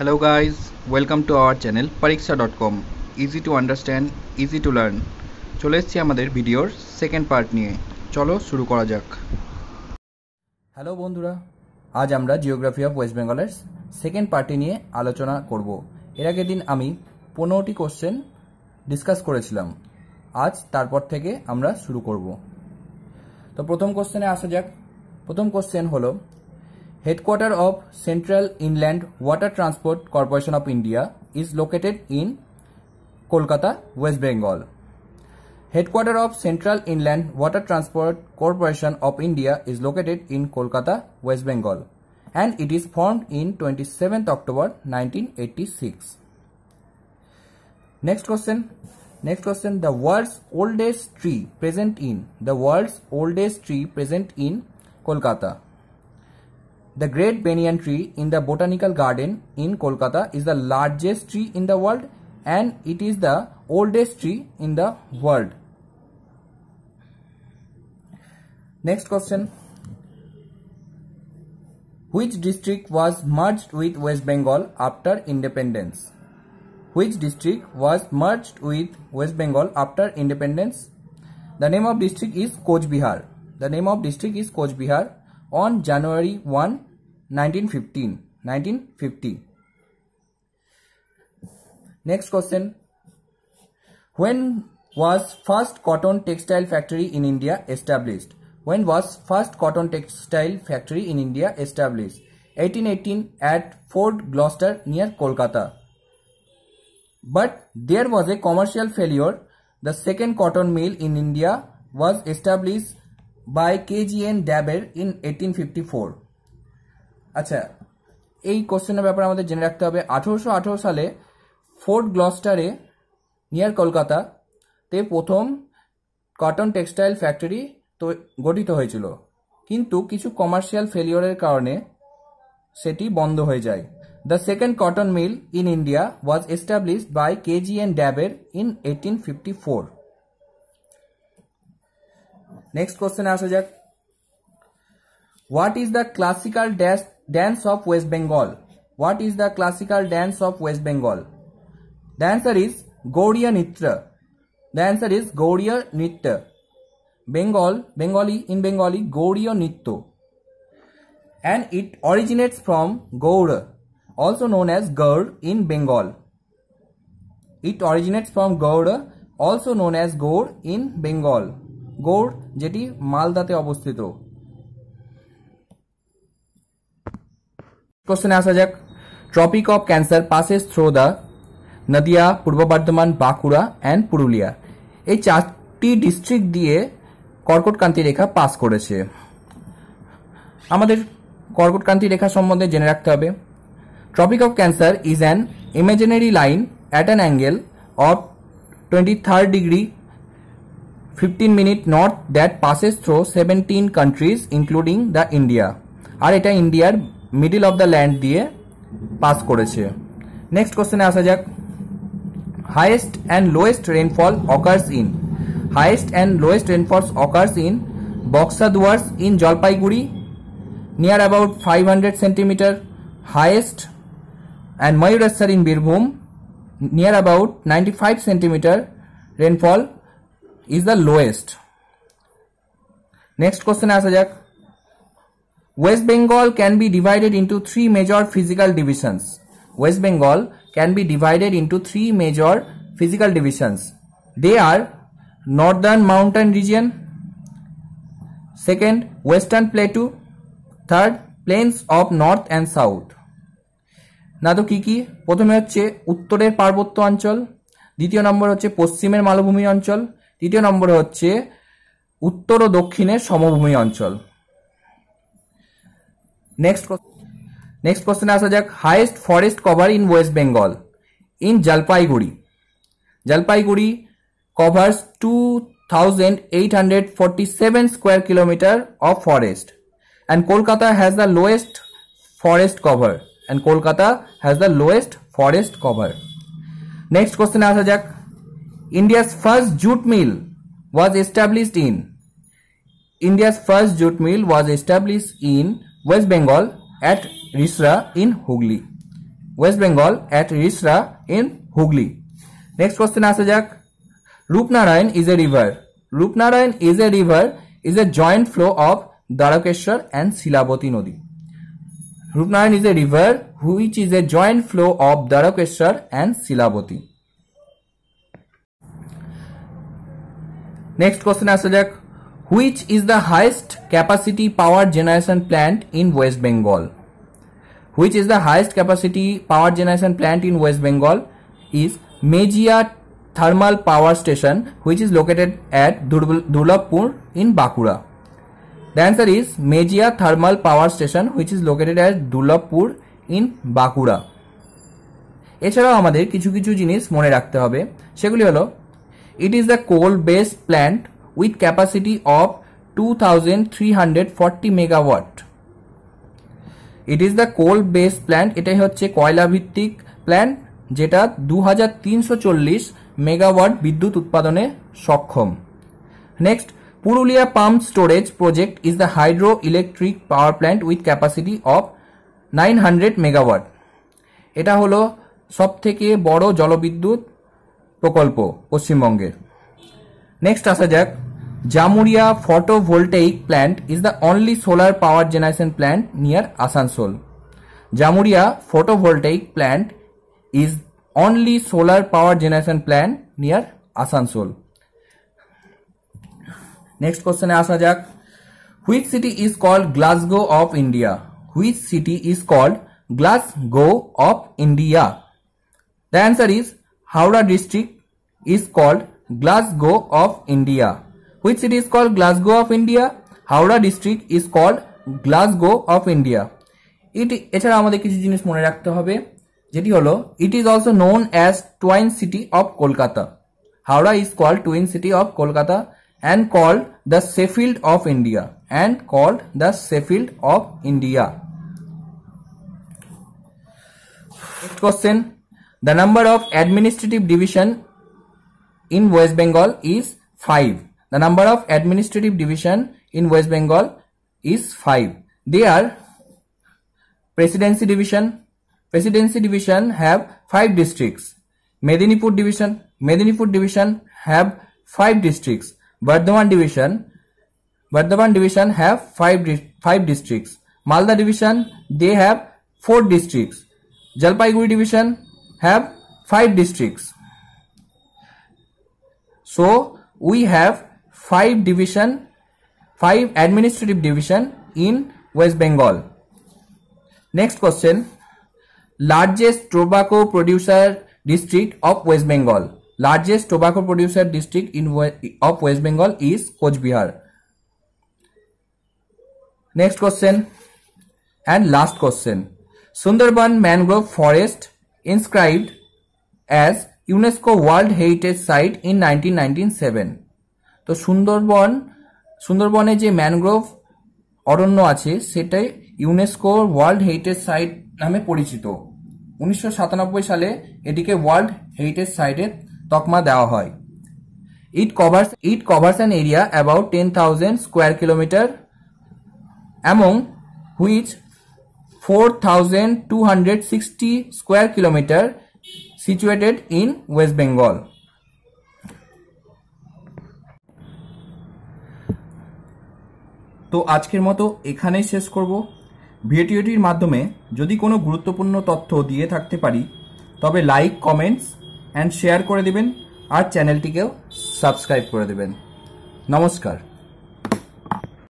Hello guys, welcome to our channel pariksha.com. Easy to understand, easy to learn. চলে এসেছি আমাদের ভিডিওর second part নিয়ে। চলো শুরু করা যাক। হ্যালো বন্ধুরা, আজ আমরা জিওগ্রাফি অফ ওয়েস্ট বেঙ্গলের সেকেন্ড পার্টি নিয়ে আলোচনা করব। এর আগের দিন আমি 15টি কোশ্চেন ডিসকাস করেছিলাম। আজ তারপর থেকে আমরা শুরু করব। তো প্রথম কোশ্চেনে আসা যাক। প্রথম কোশ্চেন হলো, headquarter of central inland water transport corporation of India is located in Kolkata, West Bengal. Headquarters of Central Inland Water Transport Corporation of India is located in Kolkata, West Bengal, and it is formed in 27th October 1986. Next question. The world's oldest tree present in Kolkata. The Great Banyan tree in the Botanical Garden in Kolkata is the largest tree in the world, and it is the oldest tree in the world. Next question. Which district was merged with West Bengal after independence? Which district was merged with West Bengal after independence? The name of district is Coach Bihar on January 1, 1950. Next question. When was first cotton textile factory in India established? When was first cotton textile factory in India established? 1818 at Fort Gloucester near Kolkata. But there was a commercial failure. The second cotton mill in India was established by KGN Dabber in 1854. আচ্ছা, এই কোশ্চেনের ব্যাপারে আমাদের জেনে রাখতে হবে 1818 সালে fort গ্লস্টারে near Kolkata তে প্রথম কটন টেক্সটাইল ফ্যাক্টরি গঠিত হয়েছিল, কিন্তু কিছু কমার্শিয়াল ফেলিওরের কারণে সেটি বন্ধ হয়ে যায়। The second cotton mill in India was established by KGN Dabber in 1854. Next কোশ্চেনে আসা যাক। What is the classical dance of West Bengal? What is the classical dance of West Bengal? The answer is Gauriya Nritya. Bengali, Gauriya Nritya. And it originates from Gaur, also known as Gaur in Bengal. Gaur যেটি মালদাতে অবস্থিত। কোশ্চেনে আসা যাক। Tropic of Cancer passes through the Nadia, Purba Bardhaman, Bankura and Purulia. এই 4টি district দিয়ে কর্কটক্রান্তি রেখা pass করেছে। আমাদের কর্কটক্রান্তি রেখা সম্বন্ধে জেনে রাখতে হবে। Tropic of Cancer is an imaginary line at an angle of 23rd degree 15 minute north that passes through 17 countries including the India। আর এটা ইন্ডিয়ার মিডল অফ দ্য ল্যান্ড দিয়ে পাস করেছে। নেক্সট কোশ্চেনে আসা যাক। Highest and lowest rainfall occurs in Boxa Duars in Jalpaiguri near about 500 cm, highest, and Mayureshwar in Birbhum near about 95 cm rainfall is the lowest. Next question asha jak. West Bengal can be divided into 3 major physical divisions. West Bengal can be divided into 3 major physical divisions. They are Northern Mountain Region, second Western Plateau, third Plains of North and South. না তো কি প্রথমে হচ্ছে উত্তরের পার্বত্য অঞ্চল, দ্বিতীয় নম্বর হচ্ছে পশ্চিমের মালভূমি অঞ্চল, তৃতীয় নম্বরে হচ্ছে উত্তর ও দক্ষিণের সমভূমি অঞ্চল। Next question আসা যাক। Highest forest cover in West Bengal in Jalpaiguri covers 2,847 square kilometer of forest, and Kolkata has the lowest forest cover. Next question আসা যাক। India's first jute mill was established in West Bengal at Risra in Hooghly. West Bengal at Risra in Hooghly. Next question আসা যাক, Rupnarayan is a river. Rupnarayan is a river is a joint flow of Darakeshwar and Silaboti Nodi. Rupnarayan is a river which is a joint flow of Darakeshwar and Silaboti. Next question আসা যাক, which is the highest capacity power generation plant in West Bengal? Which is the highest capacity power generation plant in West Bengal is Mejia Thermal Power Station, which is located at Durlabpur in Bankura. The answer is Mejia Thermal Power Station, which is located at Durlabpur in Bankura. এছাড়াও আমাদের কিছু কিছু জিনিস মনে রাখতে হবে, সেগুলি হলো, it is a coal based plant with capacity of 2340 megawatt. It is the coal based plant, এটাই হচ্ছে কয়লা ভিত্তিক প্ল্যান্ট যেটা 2340 মেগাওয়াট বিদ্যুৎ উৎপাদনে সক্ষম। Next, Purulia pump storage project is the hydro electric power plant with capacity of 900 megawatt. এটা হলো সবথেকে বড় জলবিদ্যুৎ প্রকল্প পশ্চিমবঙ্গের। নেক্সট আসা যাক, Jamuria photovoltaic plant is the only solar power generation plant near Asansol. Jamuria photovoltaic plant is only solar power generation plant near Asansol. Next question আসা যাক, which city is called Glasgow of India? Which city is called Glasgow of India? The answer is Howrah district is called Glasgow of India. Which city is called Glasgow of India? Howrah district is called Glasgow of India. এছাড়া আমাদের কিছু জিনিস মনে রাখতে হবে, যেটি হলো, it is also known as Twin City of Kolkata. Howrah is called Twin City of Kolkata and called the Sheffield of India. And called the Sheffield of India. Next question, the number of administrative division in West Bengal is 5. The number of administrative division in West Bengal is 5. They are Presidency Division. Presidency Division have 5 districts. Medinipur Division have 5 districts. Bardhaman Division have 5 districts. Malda Division, they have 4 districts. Jalpaiguri Division have 5 districts. So we have 5 administrative division in West Bengal. Next question, largest tobacco producer district of West Bengal. Largest tobacco producer district of West Bengal is Coach Bihar. Next question and last question, Sundarban mangrove forest inscribed as UNESCO World Heritage Site in 1997. তো সুন্দরবনে যে mangrove অরণ্য আছে সেটাই UNESCO world heritage site নামে পরিচিত। 1997 সালে এটিকে world heritage সাইটের তকমা দেওয়া হয়। It covers an area about 10,000 square kilometer, among which 4,260 square kilometer situated in West Bengal. তো আজকের মতো এখানেই শেষ করব। ভিডিওটির মাধ্যমে যদি কোনো গুরুত্বপূর্ণ তথ্য দিয়ে থাকতে পারি তবে লাইক, কমেন্টস অ্যান্ড শেয়ার করে দেবেন আর চ্যানেলটিকেও সাবস্ক্রাইব করে দেবেন। নমস্কার।